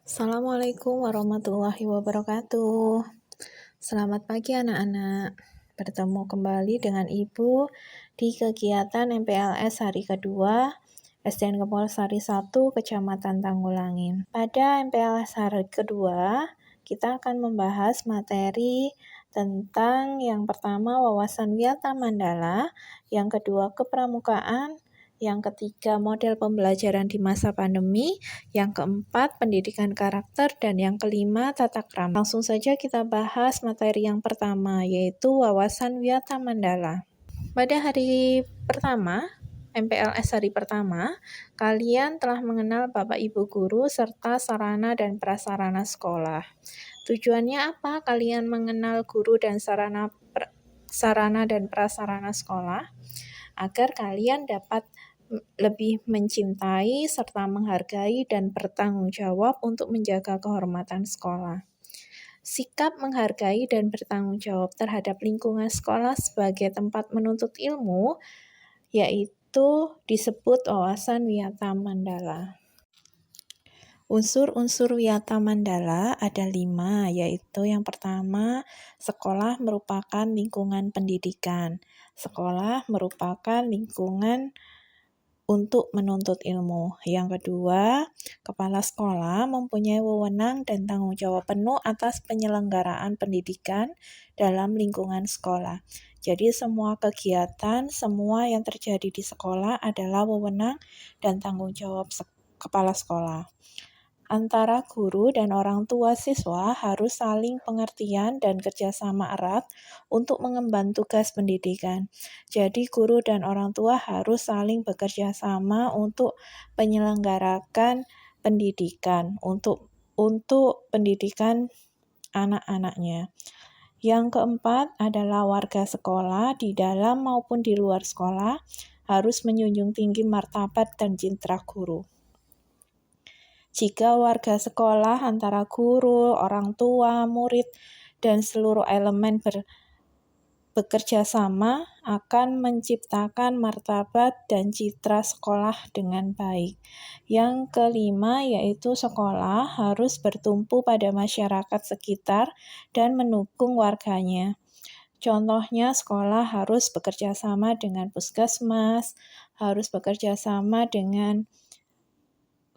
Assalamualaikum warahmatullahi wabarakatuh. Selamat pagi anak-anak. Bertemu kembali dengan Ibu di kegiatan MPLS hari kedua SDN Kepolsari 1 Kecamatan Tanggulangin. Pada MPLS hari kedua, kita akan membahas materi tentang yang pertama wawasan wiyata mandala, yang kedua kepramukaan, yang ketiga model pembelajaran di masa pandemi, yang keempat pendidikan karakter, dan yang kelima tata krama. Langsung saja kita bahas materi yang pertama, yaitu wawasan wiyata mandala. Pada hari pertama, MPLS hari pertama, kalian telah mengenal Bapak Ibu guru serta sarana dan prasarana sekolah. Tujuannya apa kalian mengenal guru dan sarana dan prasarana sekolah? Agar kalian dapat lebih mencintai serta menghargai dan bertanggung jawab untuk menjaga kehormatan sekolah. Sikap menghargai dan bertanggung jawab terhadap lingkungan sekolah sebagai tempat menuntut ilmu, yaitu disebut wawasan wiyata mandala. Unsur-unsur wiyata mandala ada 5, yaitu yang pertama, sekolah merupakan lingkungan pendidikan. Sekolah merupakan lingkungan untuk menuntut ilmu. Yang kedua, kepala sekolah mempunyai wewenang dan tanggung jawab penuh atas penyelenggaraan pendidikan dalam lingkungan sekolah. Jadi semua kegiatan, semua yang terjadi di sekolah adalah wewenang dan tanggung jawab kepala sekolah. Antara guru dan orang tua siswa harus saling pengertian dan kerjasama erat untuk mengemban tugas pendidikan. Jadi guru dan orang tua harus saling bekerja sama untuk menyelenggarakan pendidikan, untuk pendidikan anak-anaknya. Yang keempat adalah warga sekolah di dalam maupun di luar sekolah harus menjunjung tinggi martabat dan citra guru. Jika warga sekolah antara guru, orang tua, murid, dan seluruh elemen bekerja sama akan menciptakan martabat dan citra sekolah dengan baik. Yang kelima yaitu sekolah harus bertumpu pada masyarakat sekitar dan mendukung warganya. Contohnya sekolah harus bekerja sama dengan puskesmas, harus bekerja sama dengan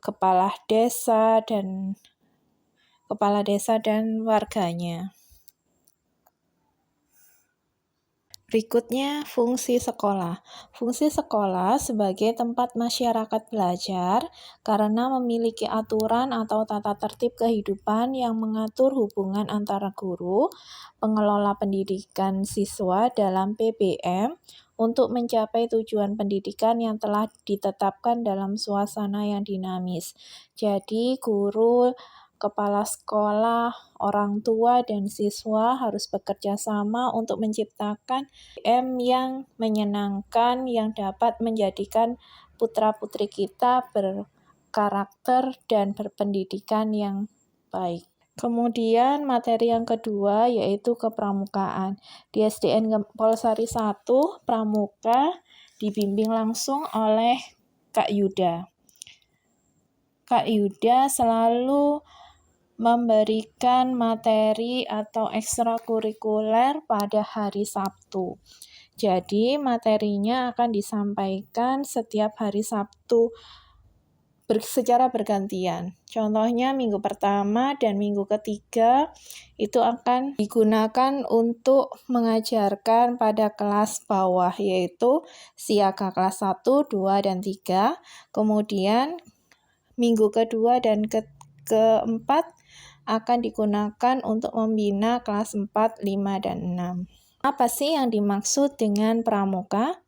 kepala desa dan warganya. Berikutnya, fungsi sekolah. Fungsi sekolah sebagai tempat masyarakat belajar karena memiliki aturan atau tata tertib kehidupan yang mengatur hubungan antara guru, pengelola pendidikan siswa dalam PBM untuk mencapai tujuan pendidikan yang telah ditetapkan dalam suasana yang dinamis. Jadi, guru, kepala sekolah, orang tua, dan siswa harus bekerja sama untuk menciptakan PBM yang menyenangkan yang dapat menjadikan putra-putri kita berkarakter dan berpendidikan yang baik. Kemudian materi yang kedua yaitu kepramukaan. Di SDN Kepolsari 1, pramuka dibimbing langsung oleh Kak Yuda. Kak Yuda selalu memberikan materi atau ekstrakurikuler pada hari Sabtu. Jadi materinya akan disampaikan setiap hari Sabtu secara bergantian. Contohnya minggu pertama dan minggu ketiga itu akan digunakan untuk mengajarkan pada kelas bawah, yaitu siaga kelas 1, 2, dan 3. Kemudian minggu kedua dan keempat akan digunakan untuk membina kelas 4, 5, dan 6. Apa sih yang dimaksud dengan pramuka?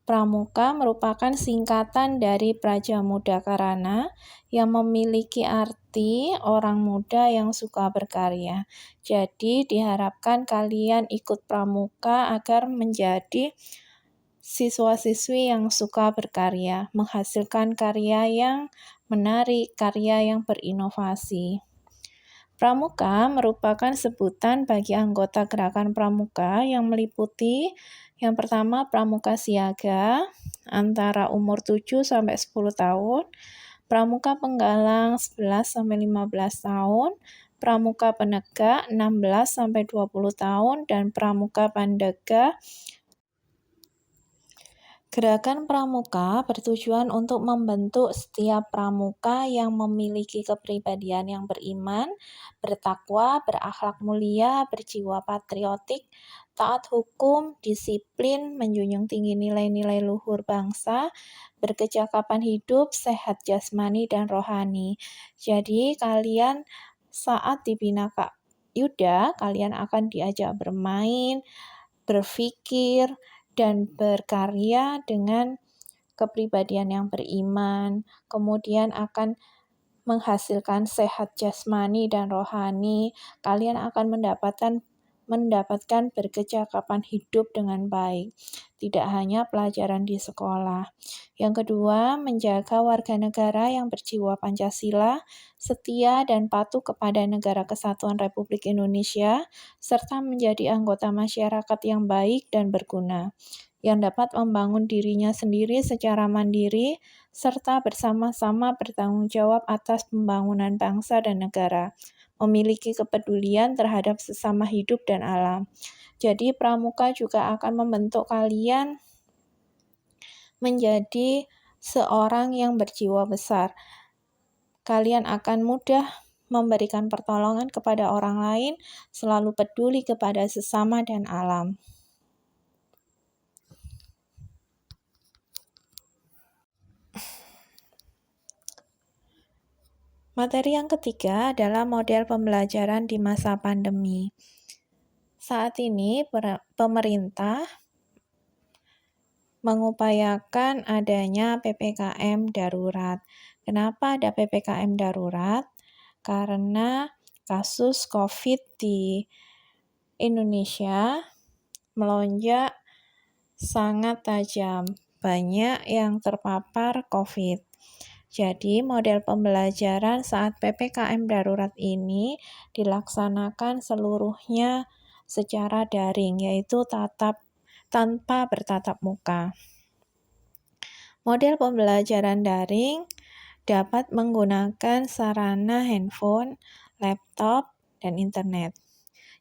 Pramuka merupakan singkatan dari Prajamuda Karana yang memiliki arti orang muda yang suka berkarya. Jadi diharapkan kalian ikut pramuka agar menjadi siswa-siswi yang suka berkarya, menghasilkan karya yang menarik, karya yang berinovasi. Pramuka merupakan sebutan bagi anggota gerakan pramuka yang meliputi yang pertama pramuka siaga antara umur 7 sampai 10 tahun, pramuka penggalang 11-15 tahun, pramuka penegak 16-20 tahun, dan pramuka pandega. Gerakan pramuka bertujuan untuk membentuk setiap pramuka yang memiliki kepribadian yang beriman, bertakwa, berakhlak mulia, berjiwa patriotik, taat hukum, disiplin, menjunjung tinggi nilai-nilai luhur bangsa, berkecakapan hidup, sehat jasmani dan rohani. Jadi kalian saat dibina Kak Yuda, kalian akan diajak bermain, berpikir, dan berkarya dengan kepribadian yang beriman, kemudian akan menghasilkan sehat jasmani dan rohani. Kalian akan mendapatkan berkecakapan hidup dengan baik, tidak hanya pelajaran di sekolah. Yang kedua, menjaga warga negara yang berjiwa Pancasila, setia dan patuh kepada Negara Kesatuan Republik Indonesia, serta menjadi anggota masyarakat yang baik dan berguna, yang dapat membangun dirinya sendiri secara mandiri, serta bersama-sama bertanggung jawab atas pembangunan bangsa dan negara, memiliki kepedulian terhadap sesama hidup dan alam. Jadi pramuka juga akan membentuk kalian menjadi seorang yang berjiwa besar. Kalian akan mudah memberikan pertolongan kepada orang lain, selalu peduli kepada sesama dan alam. Materi yang ketiga adalah model pembelajaran di masa pandemi. Saat ini pemerintah mengupayakan adanya PPKM darurat. Kenapa ada PPKM darurat? Karena kasus COVID di Indonesia melonjak sangat tajam. Banyak yang terpapar COVID. Jadi, model pembelajaran saat PPKM darurat ini dilaksanakan seluruhnya secara daring, yaitu tanpa bertatap muka. Model pembelajaran daring dapat menggunakan sarana handphone, laptop, dan internet.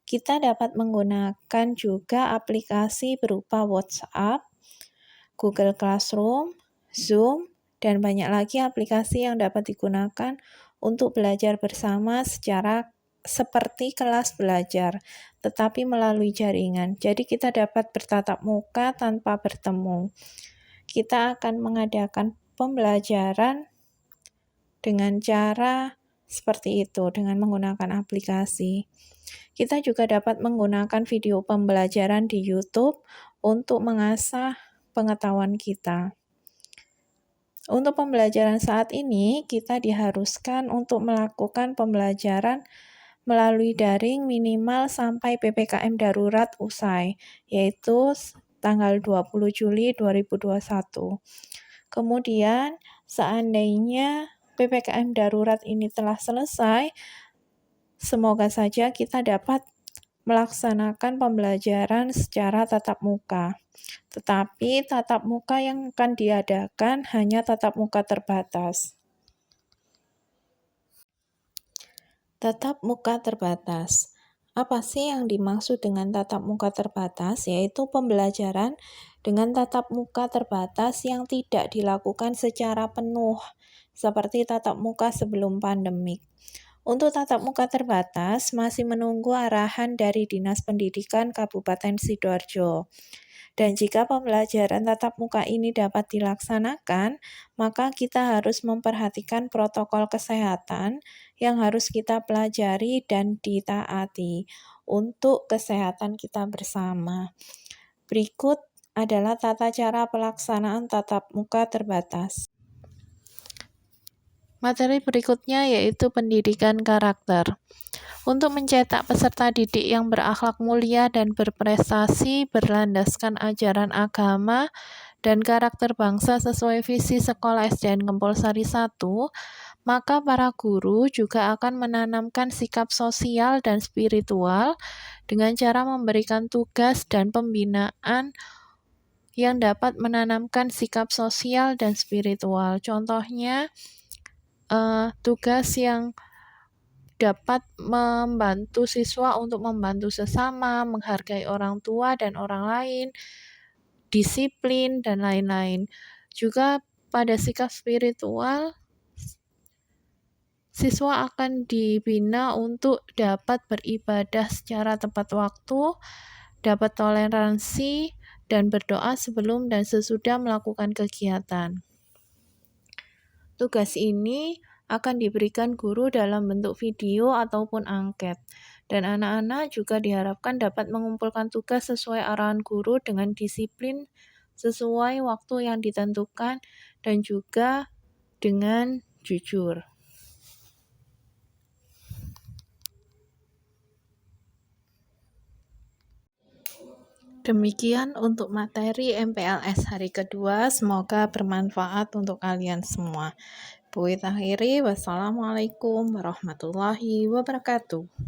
Kita dapat menggunakan juga aplikasi berupa WhatsApp, Google Classroom, Zoom, dan banyak lagi aplikasi yang dapat digunakan untuk belajar bersama seperti kelas belajar, tetapi melalui jaringan. Jadi kita dapat bertatap muka tanpa bertemu. Kita akan mengadakan pembelajaran dengan cara seperti itu, dengan menggunakan aplikasi. Kita juga dapat menggunakan video pembelajaran di YouTube untuk mengasah pengetahuan kita. Untuk pembelajaran saat ini, kita diharuskan untuk melakukan pembelajaran melalui daring minimal sampai PPKM darurat usai, yaitu tanggal 20 Juli 2021. Kemudian, seandainya PPKM darurat ini telah selesai, semoga saja kita dapat melaksanakan pembelajaran secara tatap muka. Tetapi tatap muka yang akan diadakan hanya tatap muka terbatas. Tatap muka terbatas. Apa sih yang dimaksud dengan tatap muka terbatas? Yaitu pembelajaran dengan tatap muka terbatas yang tidak dilakukan secara penuh, seperti tatap muka sebelum pandemik. Untuk tatap muka terbatas, masih menunggu arahan dari Dinas Pendidikan Kabupaten Sidoarjo. Dan jika pembelajaran tatap muka ini dapat dilaksanakan, maka kita harus memperhatikan protokol kesehatan yang harus kita pelajari dan ditaati untuk kesehatan kita bersama. Berikut adalah tata cara pelaksanaan tatap muka terbatas. Materi berikutnya yaitu pendidikan karakter. Untuk mencetak peserta didik yang berakhlak mulia dan berprestasi berlandaskan ajaran agama dan karakter bangsa sesuai visi Sekolah SDN Kempolsari 1, maka para guru juga akan menanamkan sikap sosial dan spiritual dengan cara memberikan tugas dan pembinaan yang dapat menanamkan sikap sosial dan spiritual. Contohnya, tugas yang dapat membantu siswa untuk membantu sesama, menghargai orang tua dan orang lain, disiplin, dan lain-lain. Juga pada sikap spiritual, siswa akan dibina untuk dapat beribadah secara tepat waktu, dapat toleransi, dan berdoa sebelum dan sesudah melakukan kegiatan. Tugas ini akan diberikan guru dalam bentuk video ataupun angket. Dan anak-anak juga diharapkan dapat mengumpulkan tugas sesuai arahan guru dengan disiplin sesuai waktu yang ditentukan dan juga dengan jujur. Demikian untuk materi MPLS hari kedua, semoga bermanfaat untuk kalian semua. Wassalamualaikum warahmatullahi wabarakatuh.